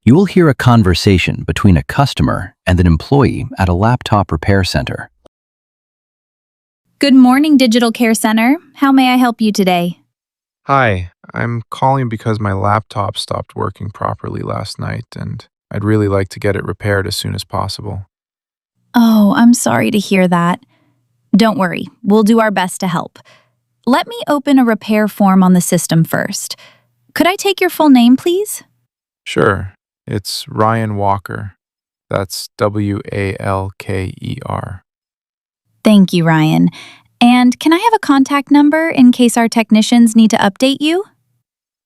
You will hear a conversation between a customer and an employee at a laptop repair center. Good morning, Digital Care Center. How may I help you today? Hi, I'm calling because my laptop stopped working properly last night, and I'd really like to get it repaired as soon as possible. Oh, I'm sorry to hear that. Don't worry, we'll do our best to help. Let me open a repair form on the system first. Could I take your full name, please? Sure, it's Ryan Walker. That's Walker. Thank you, Ryan. And can I have a contact number in case our technicians need to update you?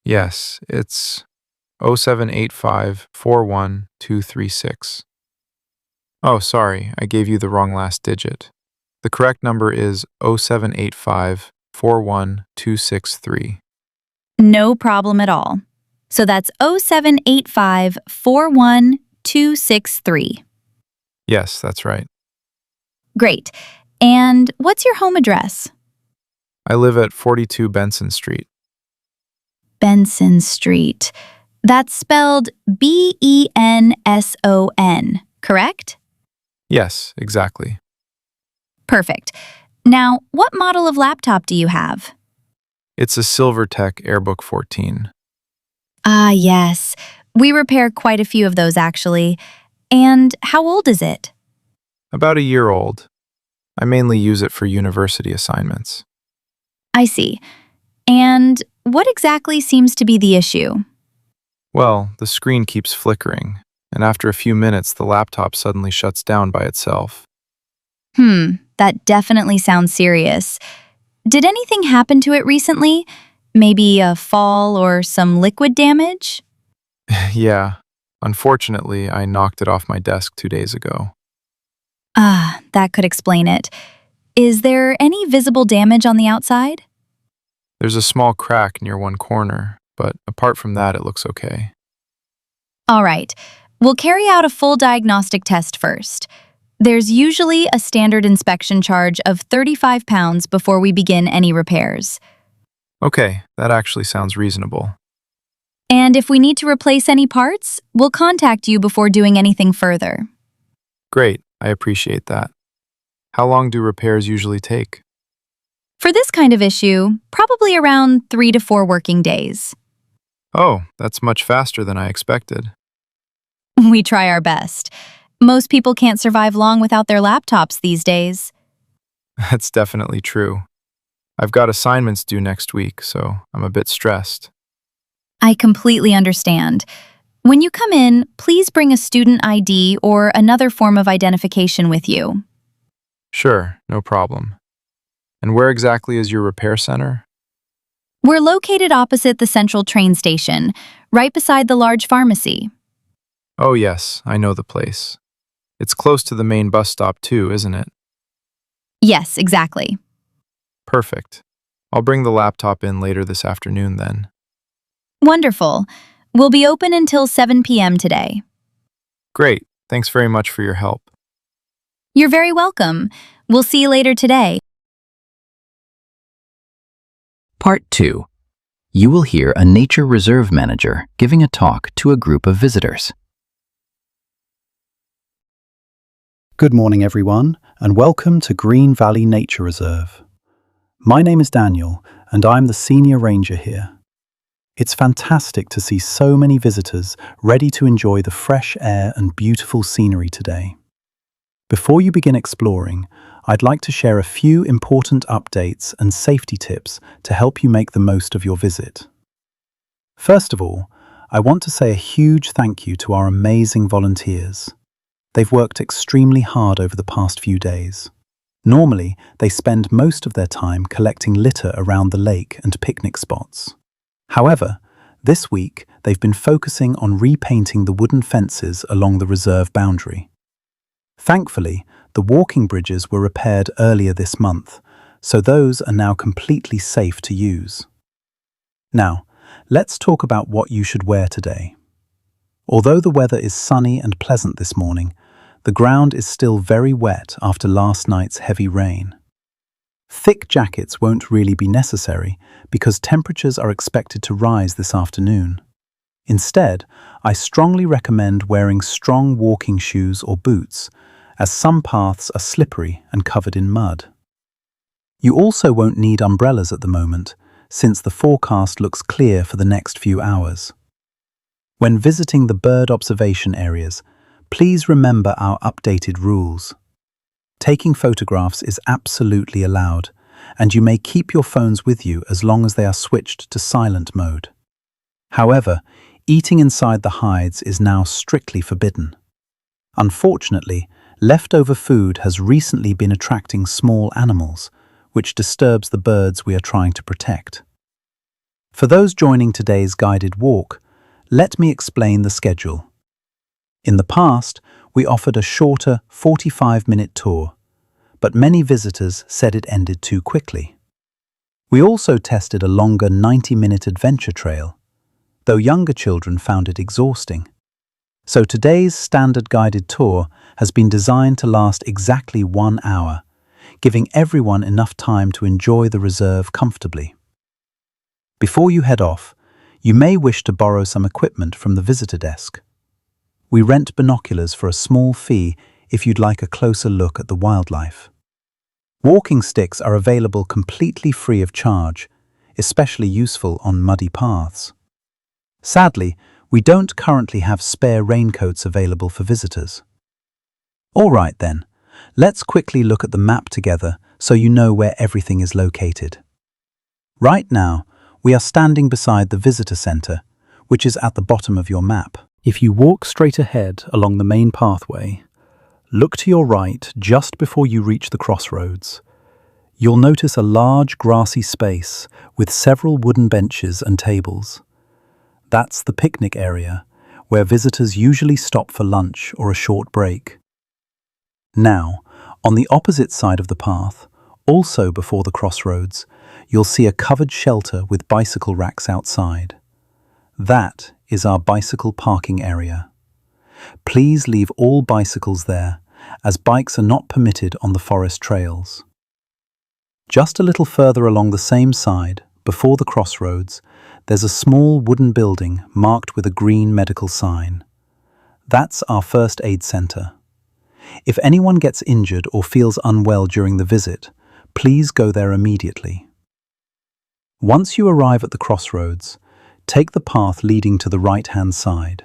Yes, it's 0785 41236. Oh, sorry, I gave you the wrong last digit. The correct number is 0785 41263. No problem at all. So that's 0785 41263. Yes, that's right. Great. And what's your home address? I live at 42 Benson Street. Benson Street. That's spelled Benson, correct? Yes, exactly. Perfect. Now, what model of laptop do you have? It's a Silvertech Airbook 14. Ah, yes. We repair quite a few of those, actually. And how old is it? About a year old. I mainly use it for university assignments. I see. And what exactly seems to be the issue? Well, the screen keeps flickering, and after a few minutes, the laptop suddenly shuts down by itself. That definitely sounds serious. Did anything happen to it recently? Maybe a fall or some liquid damage? Yeah, unfortunately, I knocked it off my desk 2 days ago. Ah, that could explain it. Is there any visible damage on the outside? There's a small crack near one corner, but apart from that, it looks okay. All right. We'll carry out a full diagnostic test first. There's usually a standard inspection charge of £35 before we begin any repairs. Okay, that actually sounds reasonable. And if we need to replace any parts, we'll contact you before doing anything further. Great, I appreciate that. How long do repairs usually take? For this kind of issue, probably around 3 to 4 working days. Oh, that's much faster than I expected. We try our best. Most people can't survive long without their laptops these days. That's definitely true. I've got assignments due next week, so I'm a bit stressed. I completely understand. When you come in, please bring a student ID or another form of identification with you. Sure, no problem. And where exactly is your repair center? We're located opposite the central train station, right beside the large pharmacy. Oh yes, I know the place. It's close to the main bus stop too, isn't it? Yes, exactly. Perfect. I'll bring the laptop in later this afternoon then. Wonderful. We'll be open until 7 p.m. today. Great, thanks very much for your help. You're very welcome. We'll see you later today. Part 2. You will hear a nature reserve manager giving a talk to a group of visitors. Good morning, everyone, and welcome to Green Valley Nature Reserve. My name is Daniel, and I'm the senior ranger here. It's fantastic to see so many visitors ready to enjoy the fresh air and beautiful scenery today. Before you begin exploring, I'd like to share a few important updates and safety tips to help you make the most of your visit. First of all, I want to say a huge thank you to our amazing volunteers. They've worked extremely hard over the past few days. Normally, they spend most of their time collecting litter around the lake and picnic spots. However, this week they've been focusing on repainting the wooden fences along the reserve boundary. Thankfully, the walking bridges were repaired earlier this month, so those are now completely safe to use. Now, let's talk about what you should wear today. Although the weather is sunny and pleasant this morning, the ground is still very wet after last night's heavy rain. Thick jackets won't really be necessary because temperatures are expected to rise this afternoon. Instead, I strongly recommend wearing strong walking shoes or boots, as some paths are slippery and covered in mud. You also won't need umbrellas at the moment, since the forecast looks clear for the next few hours. When visiting the bird observation areas, please remember our updated rules. Taking photographs is absolutely allowed, and you may keep your phones with you as long as they are switched to silent mode. However, eating inside the hides is now strictly forbidden. Unfortunately, leftover food has recently been attracting small animals, which disturbs the birds we are trying to protect. For those joining today's guided walk, let me explain the schedule. In the past, we offered a shorter 45-minute tour, but many visitors said it ended too quickly. We also tested a longer 90-minute adventure trail, though younger children found it exhausting. So today's standard guided tour has been designed to last exactly 1 hour, giving everyone enough time to enjoy the reserve comfortably. Before you head off, you may wish to borrow some equipment from the visitor desk. We rent binoculars for a small fee if you'd like a closer look at the wildlife. Walking sticks are available completely free of charge, especially useful on muddy paths. Sadly, we don't currently have spare raincoats available for visitors. All right then, let's quickly look at the map together so you know where everything is located. Right now, we are standing beside the visitor center, which is at the bottom of your map. If you walk straight ahead along the main pathway, look to your right just before you reach the crossroads. You'll notice a large grassy space with several wooden benches and tables. That's the picnic area, where visitors usually stop for lunch or a short break. Now, on the opposite side of the path, also before the crossroads, you'll see a covered shelter with bicycle racks outside. That is our bicycle parking area. Please leave all bicycles there, as bikes are not permitted on the forest trails. Just a little further along the same side, before the crossroads, there's a small wooden building marked with a green medical sign. That's our first aid center. If anyone gets injured or feels unwell during the visit, please go there immediately. Once you arrive at the crossroads, take the path leading to the right-hand side.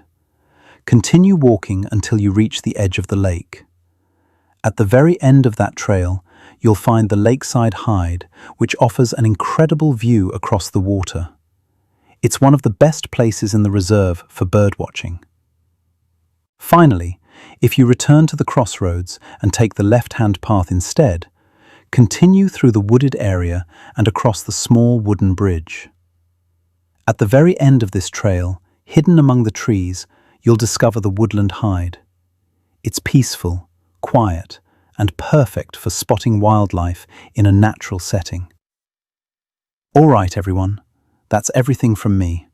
Continue walking until you reach the edge of the lake. At the very end of that trail, you'll find the lakeside hide, which offers an incredible view across the water. It's one of the best places in the reserve for birdwatching. Finally, if you return to the crossroads and take the left-hand path instead, continue through the wooded area and across the small wooden bridge. At the very end of this trail, hidden among the trees, you'll discover the woodland hide. It's peaceful, quiet, and perfect for spotting wildlife in a natural setting. All right, everyone, that's everything from me.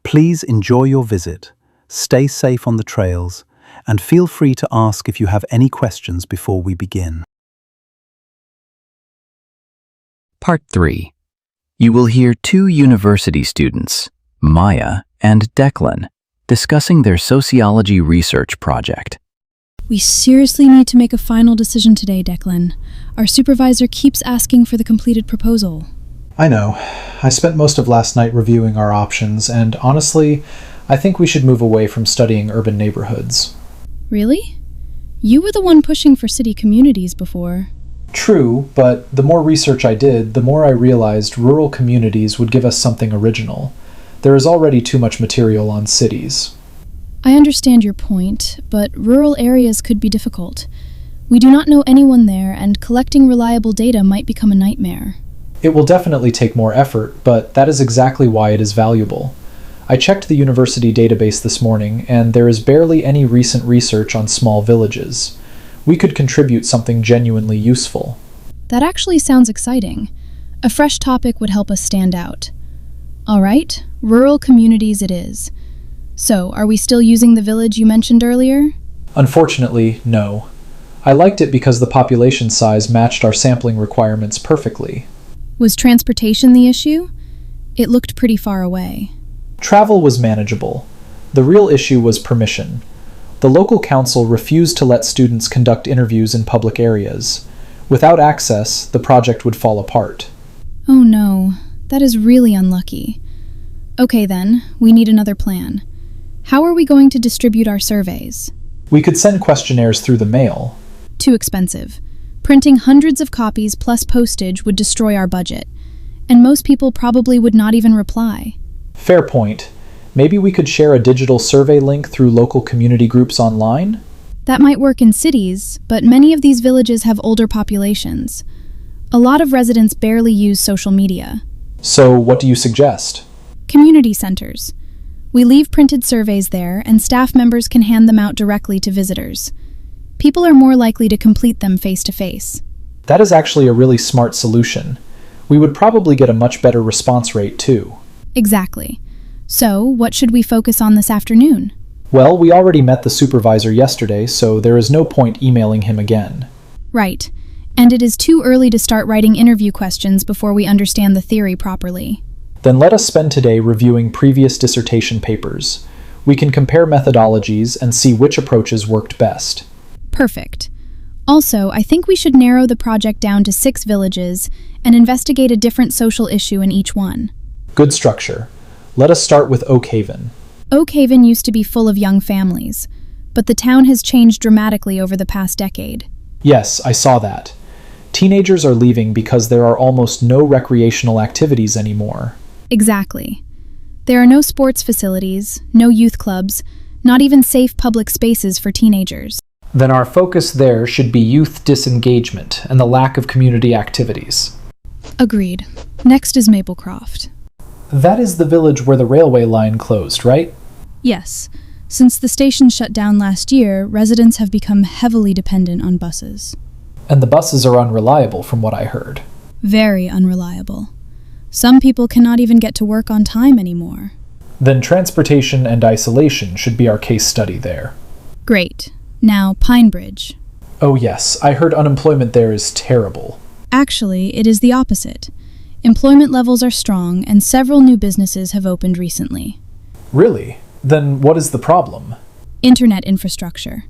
Please enjoy your visit, stay safe on the trails, and feel free to ask if you have any questions before we begin. Part 3. You will hear 2 university students, Maya and Declan, discussing their sociology research project. We seriously need to make a final decision today, Declan. Our supervisor keeps asking for the completed proposal. I know. I spent most of last night reviewing our options, and honestly, I think we should move away from studying urban neighborhoods. Really? You were the one pushing for city communities before. True, but the more research I did, the more I realized rural communities would give us something original. There is already too much material on cities. I understand your point, but rural areas could be difficult. We do not know anyone there, and collecting reliable data might become a nightmare. It will definitely take more effort, but that is exactly why it is valuable. I checked the university database this morning, and there is barely any recent research on small villages. We could contribute something genuinely useful. That actually sounds exciting. A fresh topic would help us stand out. All right, rural communities it is. So, are we still using the village you mentioned earlier? Unfortunately, no. I liked it because the population size matched our sampling requirements perfectly. Was transportation the issue? It looked pretty far away. Travel was manageable. The real issue was permission. The local council refused to let students conduct interviews in public areas. Without access, the project would fall apart. Oh no, that is really unlucky. Okay then, we need another plan. How are we going to distribute our surveys? We could send questionnaires through the mail. Too expensive. Printing hundreds of copies plus postage would destroy our budget, and most people probably would not even reply. Fair point. Maybe we could share a digital survey link through local community groups online? That might work in cities, but many of these villages have older populations. A lot of residents barely use social media. So, what do you suggest? Community centers. We leave printed surveys there, and staff members can hand them out directly to visitors. People are more likely to complete them face-to-face. That is actually a really smart solution. We would probably get a much better response rate, too. Exactly. So, what should we focus on this afternoon? Well, we already met the supervisor yesterday, so there is no point emailing him again. Right. And it is too early to start writing interview questions before we understand the theory properly. Then let us spend today reviewing previous dissertation papers. We can compare methodologies and see which approaches worked best. Perfect. Also, I think we should narrow the project down to 6 villages and investigate a different social issue in each one. Good structure. Let us start with Oak Haven. Oak Haven used to be full of young families, but the town has changed dramatically over the past decade. Yes, I saw that. Teenagers are leaving because there are almost no recreational activities anymore. Exactly. There are no sports facilities, no youth clubs, not even safe public spaces for teenagers. Then our focus there should be youth disengagement and the lack of community activities. Agreed. Next is Maplecroft. That is the village where the railway line closed, right? Yes. Since the station shut down last year, residents have become heavily dependent on buses. And the buses are unreliable from what I heard. Very unreliable. Some people cannot even get to work on time anymore. Then transportation and isolation should be our case study there. Great. Now, Pinebridge. Oh yes, I heard unemployment there is terrible. Actually, it is the opposite. Employment levels are strong, and several new businesses have opened recently. Really? Then what is the problem? Internet infrastructure.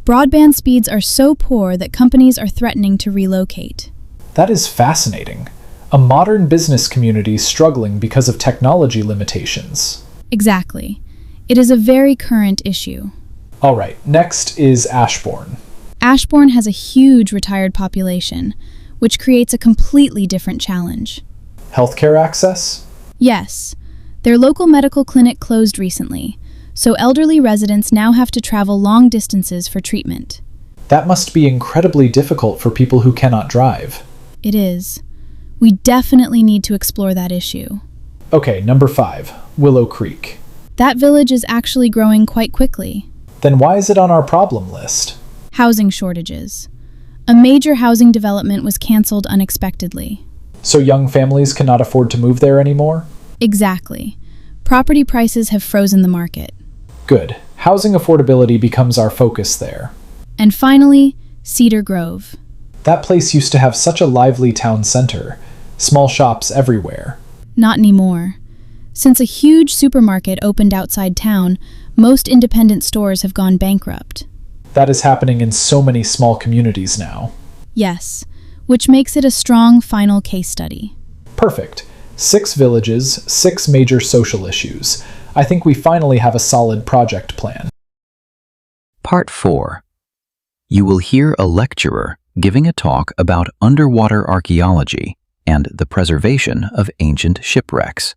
Broadband speeds are so poor that companies are threatening to relocate. That is fascinating. A modern business community struggling because of technology limitations. Exactly. It is a very current issue. All right, next is Ashbourne. Ashbourne has a huge retired population, which creates a completely different challenge. Healthcare access? Yes. Their local medical clinic closed recently, so elderly residents now have to travel long distances for treatment. That must be incredibly difficult for people who cannot drive. It is. We definitely need to explore that issue. Okay, number 5, Willow Creek. That village is actually growing quite quickly. Then why is it on our problem list? Housing shortages. A major housing development was canceled unexpectedly. So young families cannot afford to move there anymore? Exactly. Property prices have frozen the market. Good. Housing affordability becomes our focus there. And finally, Cedar Grove. That place used to have such a lively town center. Small shops everywhere. Not anymore. Since a huge supermarket opened outside town, most independent stores have gone bankrupt. That is happening in so many small communities now. Yes, which makes it a strong final case study. Perfect. 6 villages, 6 major social issues. I think we finally have a solid project plan. Part 4. You will hear a lecturer giving a talk about underwater archaeology and the preservation of ancient shipwrecks.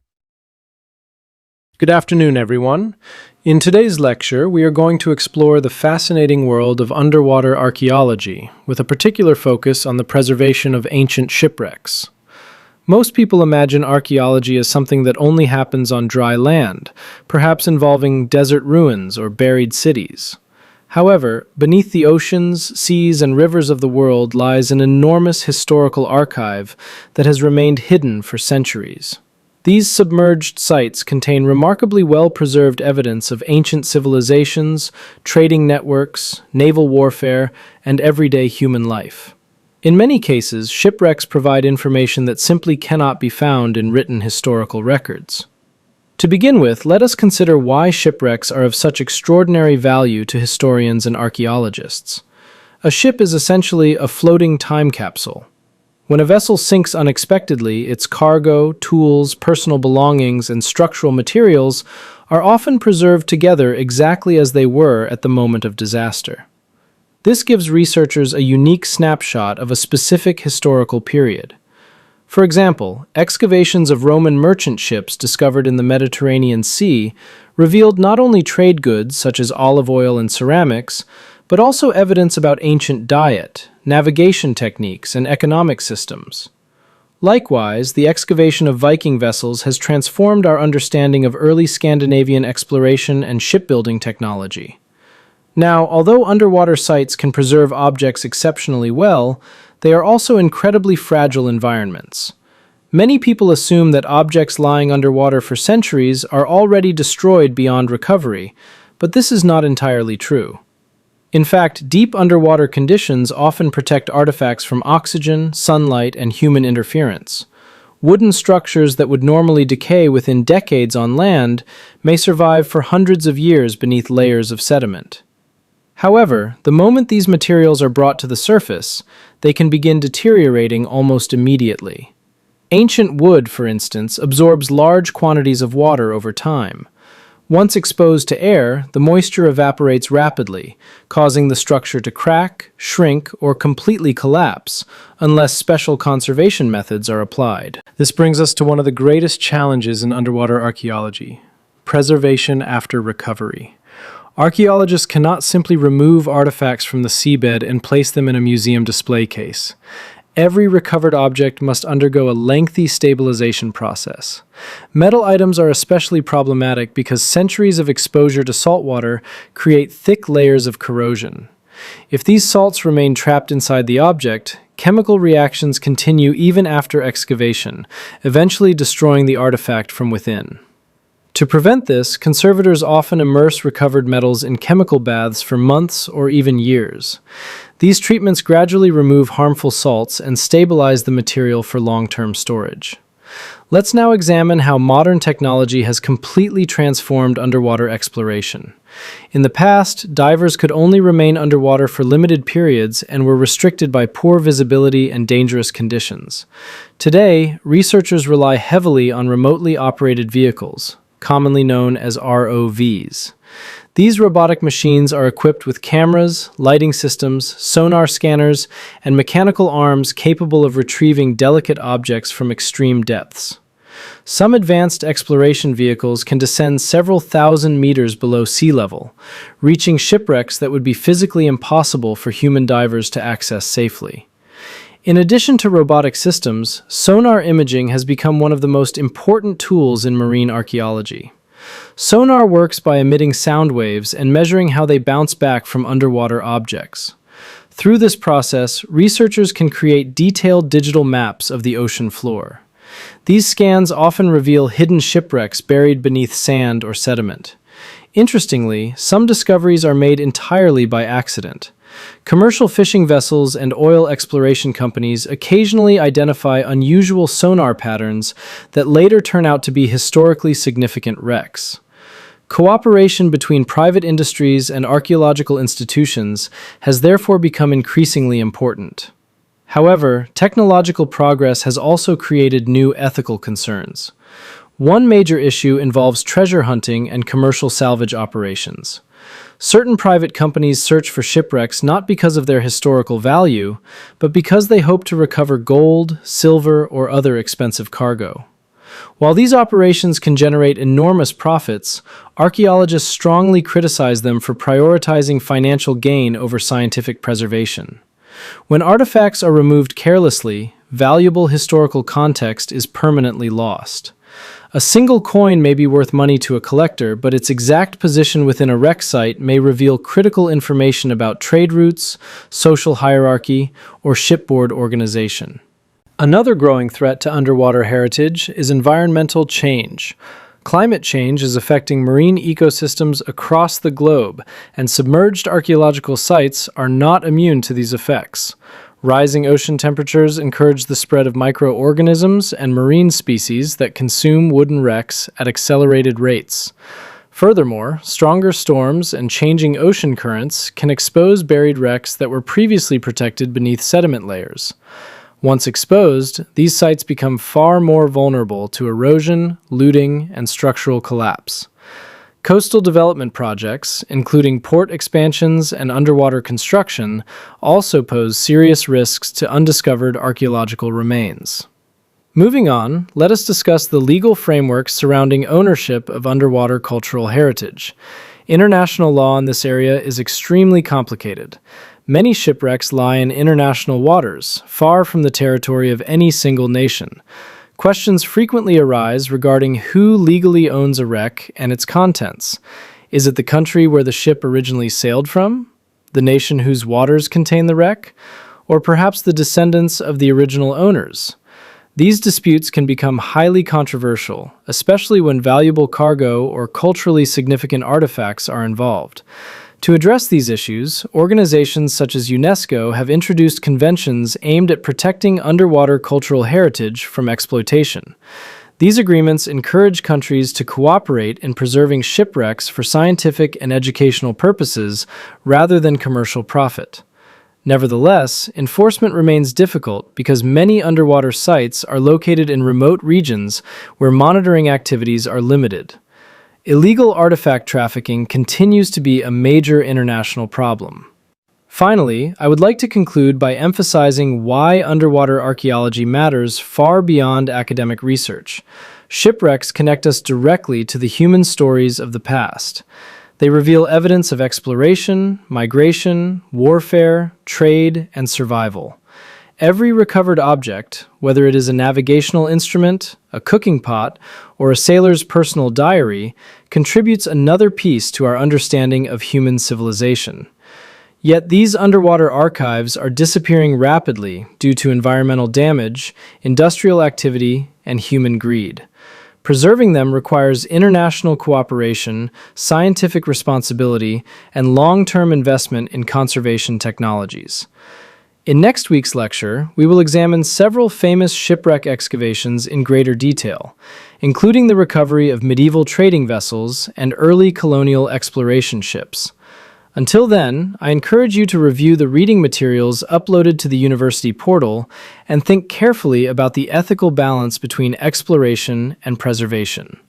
Good afternoon, everyone. In today's lecture, we are going to explore the fascinating world of underwater archaeology, with a particular focus on the preservation of ancient shipwrecks. Most people imagine archaeology as something that only happens on dry land, perhaps involving desert ruins or buried cities. However, beneath the oceans, seas, and rivers of the world lies an enormous historical archive that has remained hidden for centuries. These submerged sites contain remarkably well-preserved evidence of ancient civilizations, trading networks, naval warfare, and everyday human life. In many cases, shipwrecks provide information that simply cannot be found in written historical records. To begin with, let us consider why shipwrecks are of such extraordinary value to historians and archaeologists. A ship is essentially a floating time capsule. When a vessel sinks unexpectedly, its cargo, tools, personal belongings, and structural materials are often preserved together exactly as they were at the moment of disaster. This gives researchers a unique snapshot of a specific historical period. For example, excavations of Roman merchant ships discovered in the Mediterranean Sea revealed not only trade goods such as olive oil and ceramics, but also evidence about ancient diet, navigation techniques, and economic systems. Likewise, the excavation of Viking vessels has transformed our understanding of early Scandinavian exploration and shipbuilding technology. Now, although underwater sites can preserve objects exceptionally well, they are also incredibly fragile environments. Many people assume that objects lying underwater for centuries are already destroyed beyond recovery, but this is not entirely true. In fact, deep underwater conditions often protect artifacts from oxygen, sunlight, and human interference. Wooden structures that would normally decay within decades on land may survive for hundreds of years beneath layers of sediment. However, the moment these materials are brought to the surface, they can begin deteriorating almost immediately. Ancient wood, for instance, absorbs large quantities of water over time. Once exposed to air, the moisture evaporates rapidly, causing the structure to crack, shrink, or completely collapse, unless special conservation methods are applied. This brings us to one of the greatest challenges in underwater archaeology: preservation after recovery. Archaeologists cannot simply remove artifacts from the seabed and place them in a museum display case. Every recovered object must undergo a lengthy stabilization process. Metal items are especially problematic because centuries of exposure to salt water create thick layers of corrosion. If these salts remain trapped inside the object, chemical reactions continue even after excavation, eventually destroying the artifact from within. To prevent this, conservators often immerse recovered metals in chemical baths for months or even years. These treatments gradually remove harmful salts and stabilize the material for long-term storage. Let's now examine how modern technology has completely transformed underwater exploration. In the past, divers could only remain underwater for limited periods and were restricted by poor visibility and dangerous conditions. Today, researchers rely heavily on remotely operated vehicles, commonly known as ROVs. These robotic machines are equipped with cameras, lighting systems, sonar scanners, and mechanical arms capable of retrieving delicate objects from extreme depths. Some advanced exploration vehicles can descend several thousand meters below sea level, reaching shipwrecks that would be physically impossible for human divers to access safely. In addition to robotic systems, sonar imaging has become one of the most important tools in marine archaeology. Sonar works by emitting sound waves and measuring how they bounce back from underwater objects. Through this process, researchers can create detailed digital maps of the ocean floor. These scans often reveal hidden shipwrecks buried beneath sand or sediment. Interestingly, some discoveries are made entirely by accident. Commercial fishing vessels and oil exploration companies occasionally identify unusual sonar patterns that later turn out to be historically significant wrecks. Cooperation between private industries and archaeological institutions has therefore become increasingly important. However, technological progress has also created new ethical concerns. One major issue involves treasure hunting and commercial salvage operations. Certain private companies search for shipwrecks not because of their historical value, but because they hope to recover gold, silver, or other expensive cargo. While these operations can generate enormous profits, archaeologists strongly criticize them for prioritizing financial gain over scientific preservation. When artifacts are removed carelessly, valuable historical context is permanently lost. A single coin may be worth money to a collector, but its exact position within a wreck site may reveal critical information about trade routes, social hierarchy, or shipboard organization. Another growing threat to underwater heritage is environmental change. Climate change is affecting marine ecosystems across the globe, and submerged archaeological sites are not immune to these effects. Rising ocean temperatures encourage the spread of microorganisms and marine species that consume wooden wrecks at accelerated rates. Furthermore, stronger storms and changing ocean currents can expose buried wrecks that were previously protected beneath sediment layers. Once exposed, these sites become far more vulnerable to erosion, looting, and structural collapse. Coastal development projects, including port expansions and underwater construction, also pose serious risks to undiscovered archaeological remains. Moving on, let us discuss the legal framework surrounding ownership of underwater cultural heritage. International law in this area is extremely complicated. Many shipwrecks lie in international waters, far from the territory of any single nation. Questions frequently arise regarding who legally owns a wreck and its contents. Is it the country where the ship originally sailed from? The nation whose waters contain the wreck? Or perhaps the descendants of the original owners? These disputes can become highly controversial, especially when valuable cargo or culturally significant artifacts are involved. To address these issues, organizations such as UNESCO have introduced conventions aimed at protecting underwater cultural heritage from exploitation. These agreements encourage countries to cooperate in preserving shipwrecks for scientific and educational purposes rather than commercial profit. Nevertheless, enforcement remains difficult because many underwater sites are located in remote regions where monitoring activities are limited. Illegal artifact trafficking continues to be a major international problem. Finally, I would like to conclude by emphasizing why underwater archaeology matters far beyond academic research. Shipwrecks connect us directly to the human stories of the past. They reveal evidence of exploration, migration, warfare, trade, and survival. Every recovered object, whether it is a navigational instrument, a cooking pot, or a sailor's personal diary, contributes another piece to our understanding of human civilization. Yet these underwater archives are disappearing rapidly due to environmental damage, industrial activity, and human greed. Preserving them requires international cooperation, scientific responsibility, and long-term investment in conservation technologies. In next week's lecture, we will examine several famous shipwreck excavations in greater detail, including the recovery of medieval trading vessels and early colonial exploration ships. Until then, I encourage you to review the reading materials uploaded to the university portal and think carefully about the ethical balance between exploration and preservation.